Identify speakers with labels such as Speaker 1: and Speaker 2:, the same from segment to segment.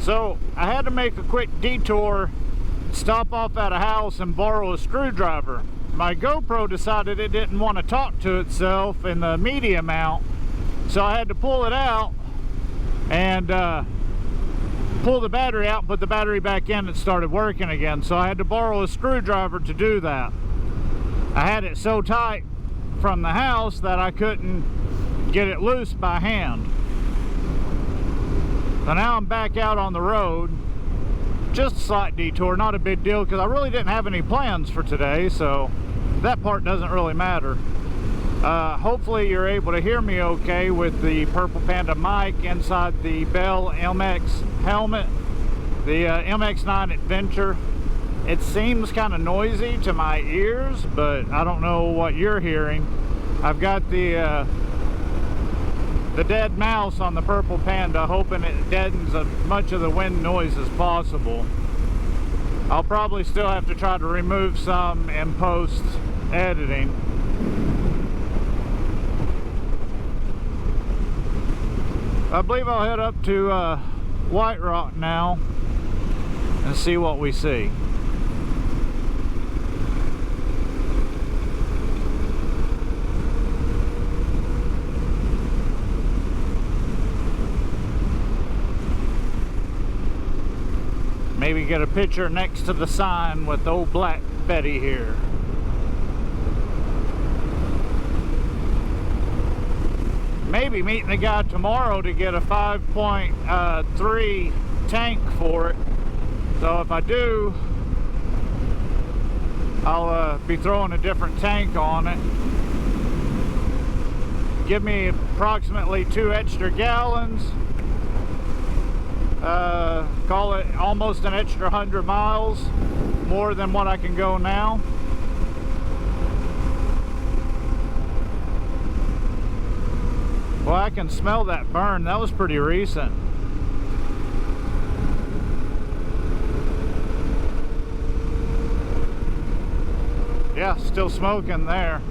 Speaker 1: So I had to make a quick detour, stop off at a house and borrow a screwdriver. My GoPro decided it didn't want to talk to itself in the media mount, so I had to pull it out and pull the battery out, put the battery back in, and it started working again. So I had to borrow a screwdriver to do that. I had it so tight from the house that I couldn't get it loose by hand. So now I'm back out on the road. Just a slight detour, not a big deal, because I really didn't have any plans for today, so that part doesn't really matter. Hopefully you're able to hear me okay with the Purple Panda mic inside the Bell MX helmet, the MX-9 Adventure. It seems kind of noisy to my ears, but I don't know what you're hearing. I've got the dead mouse on the Purple Panda, hoping it deadens as much of the wind noise as possible. I'll probably still have to try to remove some in post editing. I believe I'll head up to White Rock now and see what we see. Maybe get a picture next to the sign with old Black Betty here. Maybe meeting the guy tomorrow to get a 5.3 tank for it. So if I do, I'll be throwing a different tank on it. Give me approximately 2 extra gallons. Call it almost an extra 100 miles, more than what I can go now. Well, I can smell that burn. That was pretty recent. Yeah, still smoking there.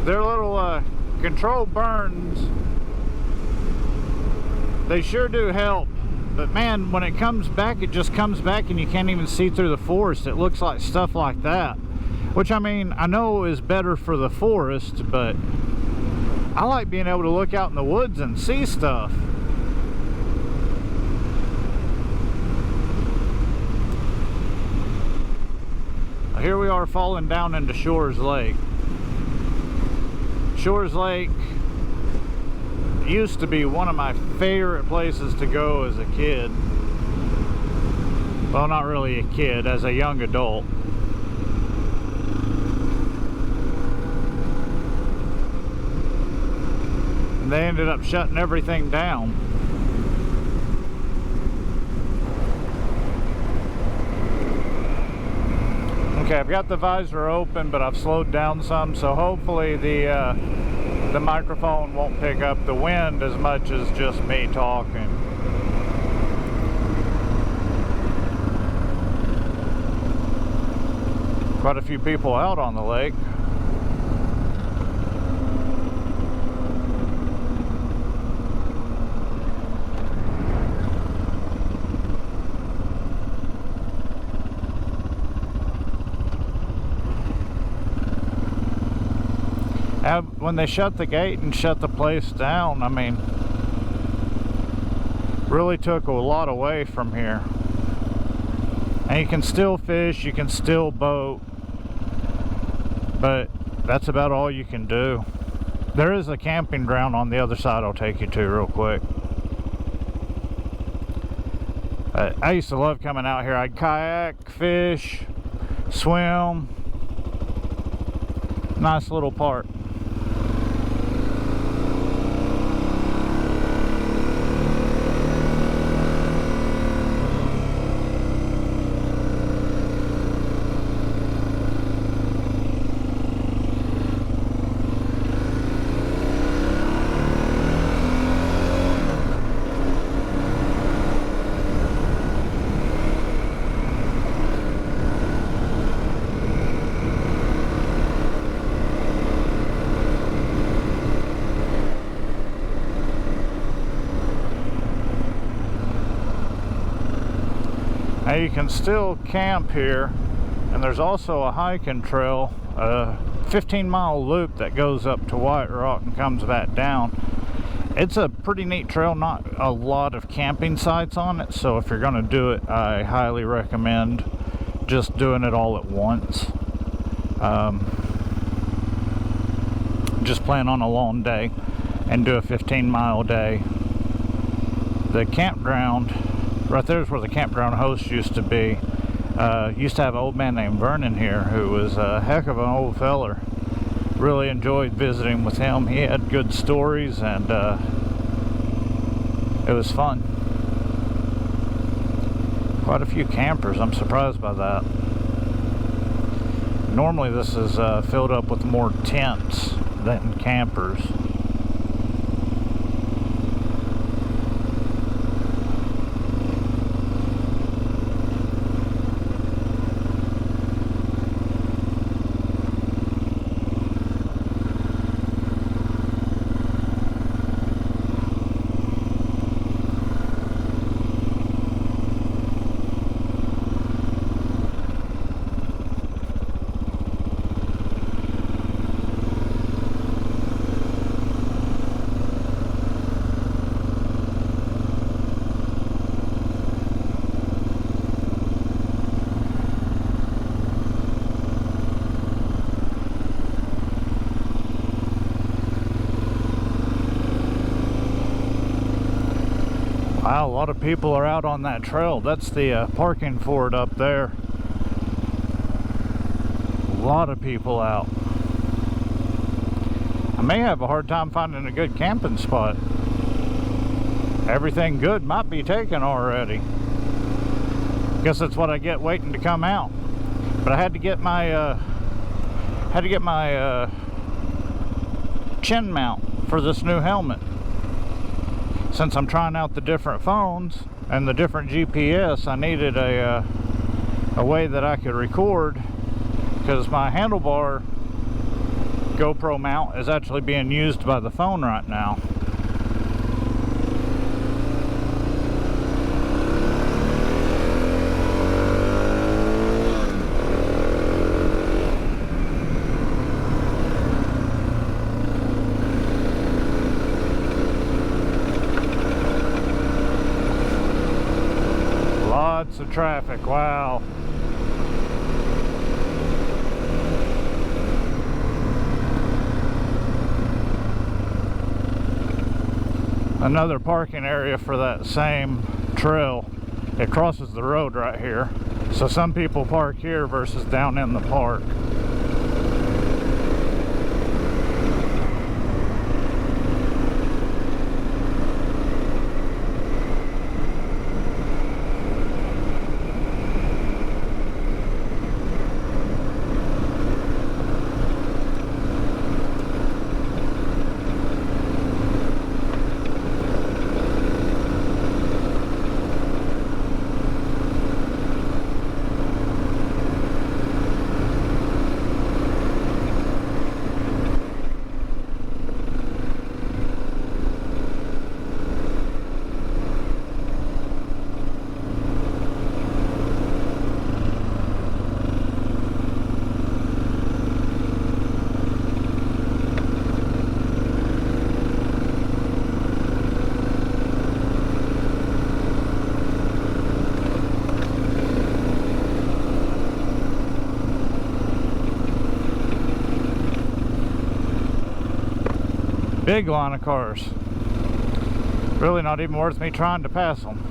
Speaker 1: Their little controlled burns, they sure do help, but man, when it comes back, it just comes back and you can't even see through the forest. It looks like stuff like that, which I mean, I know is better for the forest, but I like being able to look out in the woods and see stuff. Here we are falling down into Shores Lake. Shores Lake used to be one of my favorite places to go as a kid. Well, not really a kid, as a young adult. And they ended up shutting everything down. Okay, I've got the visor open, but I've slowed down some, so hopefully the microphone won't pick up the wind as much as just me talking. Quite a few people out on the lake. When they shut the gate and shut the place down, I mean, really took a lot away from here. And you can still fish, you can still boat, but that's about all you can do. There is a camping ground on the other side I'll take you to real quick. I used to love coming out here. I'd kayak, fish, swim. Nice little park. Now you can still camp here, and there's also a hiking trail, a 15-mile loop that goes up to White Rock and comes back down. It's a pretty neat trail, not a lot of camping sites on it, so if you're going to do it, I highly recommend just doing it all at once. Just plan on a long day and do a 15-mile day. The campground, right there is where the campground host used to be. Used to have an old man named Vernon here who was a heck of an old feller. Really enjoyed visiting with him. He had good stories, and it was fun. Quite a few campers. I'm surprised by that. Normally this is filled up with more tents than campers. Wow, a lot of people are out on that trail. That's the parking for it up there. A lot of people out. I may have a hard time finding a good camping spot. Everything good might be taken already. Guess that's what I get waiting to come out. But I had to get my chin mount for this new helmet. Since I'm trying out the different phones and the different GPS, I needed a way that I could record, because my handlebar GoPro mount is actually being used by the phone right now. Lots of traffic, wow. Another parking area for that same trail. It crosses the road right here. So some people park here versus down in the park. Big line of cars. Really not even worth me trying to pass them.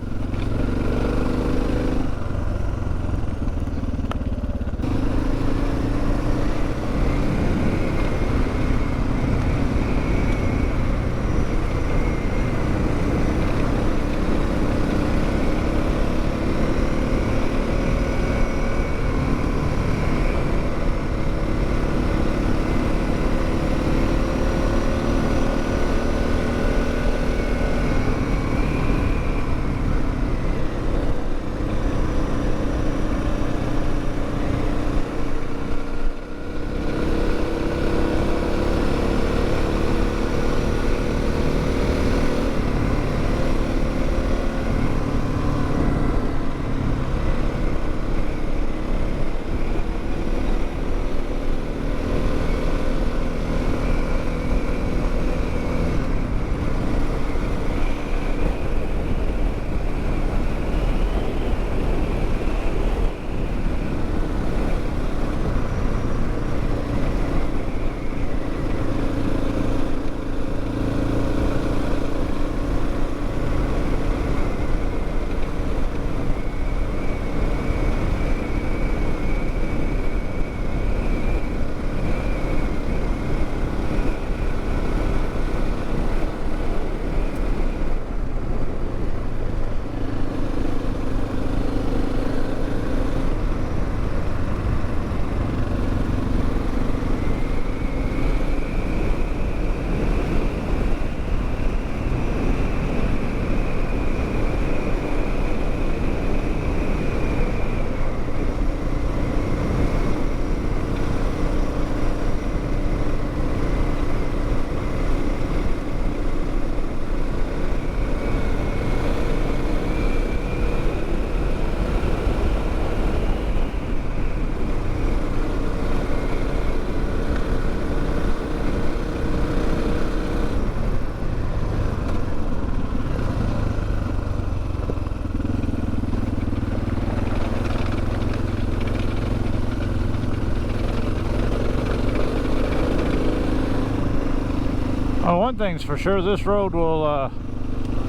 Speaker 1: One thing's for sure, this road will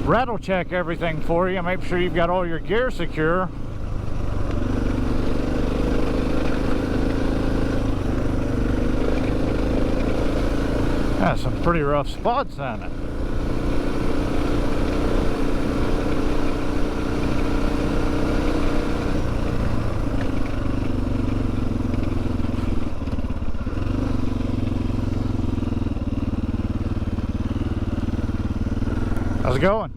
Speaker 1: rattle check everything for you. Make sure you've got all your gear secure. That's some pretty rough spots on it. How's it going?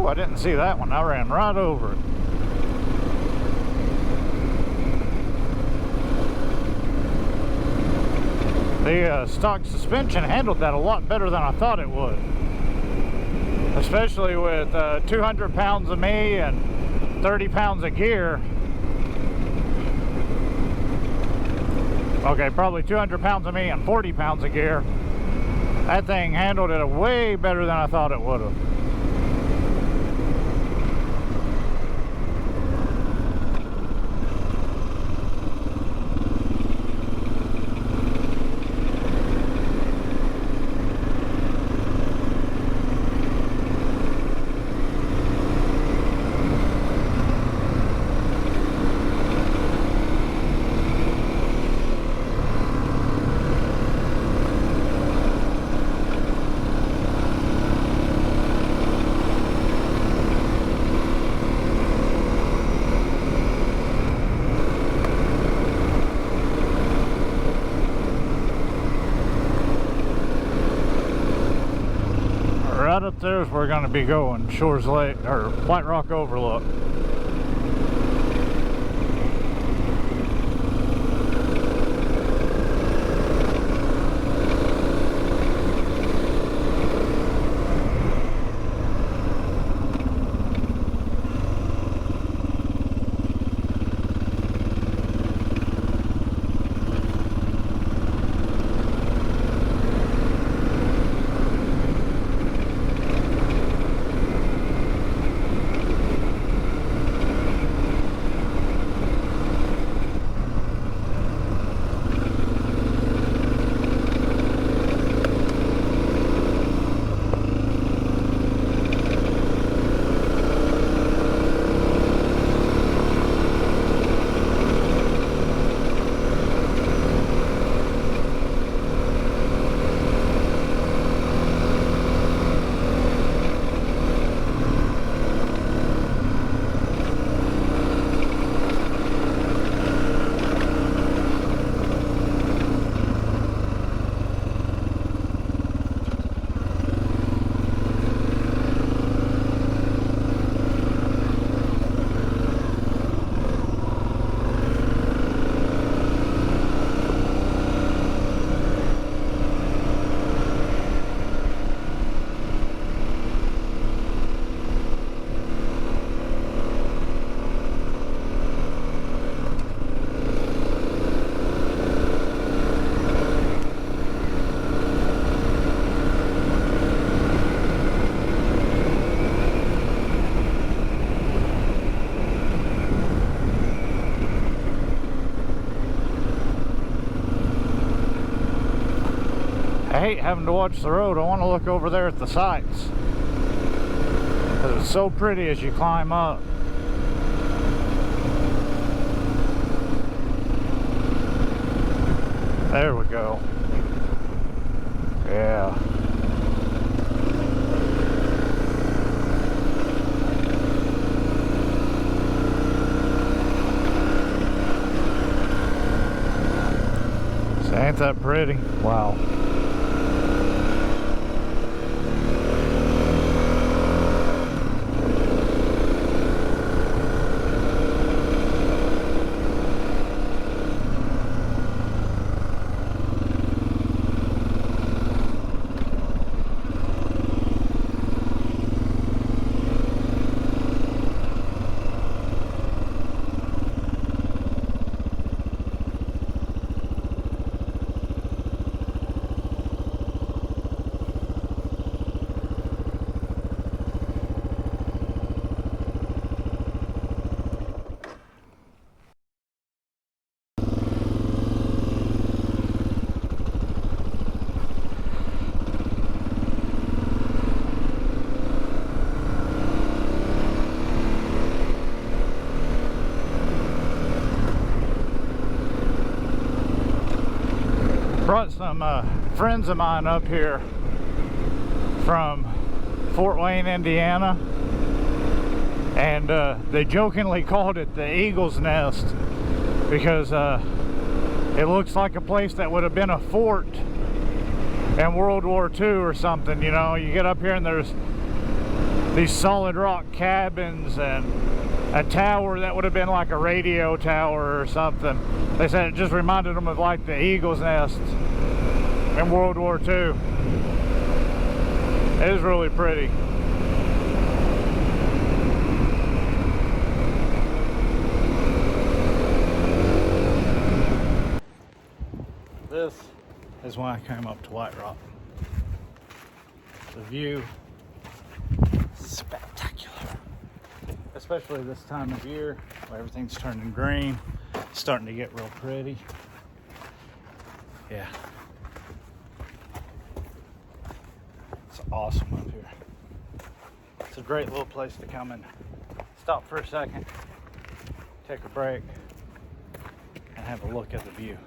Speaker 1: I didn't see that one. I ran right over it. The stock suspension handled that a lot better than I thought it would. Especially with 200 pounds of me and 30 pounds of gear. Okay, probably 200 pounds of me and 40 pounds of gear. That thing handled it way better than I thought it would have. Right up there is where we're going to be going, Shores Lake, or White Rock Overlook. I hate having to watch the road. I want to look over there at the sights. It's so pretty as you climb up. There we go. Yeah. So ain't that pretty? Wow. Brought some friends of mine up here from Fort Wayne, Indiana, and they jokingly called it the Eagle's Nest because it looks like a place that would have been a fort in World War II or something. You know, you get up here and there's these solid rock cabins and a tower that would have been like a radio tower or something. They said it just reminded them of like the Eagle's Nest in World War II. It is really pretty. This is why I came up to White Rock. The view is spectacular. Especially this time of year where everything's turning green. It's starting to get real pretty. Yeah. It's awesome up here. It's a great little place to come and stop for a second, take a break, and have a look at the view.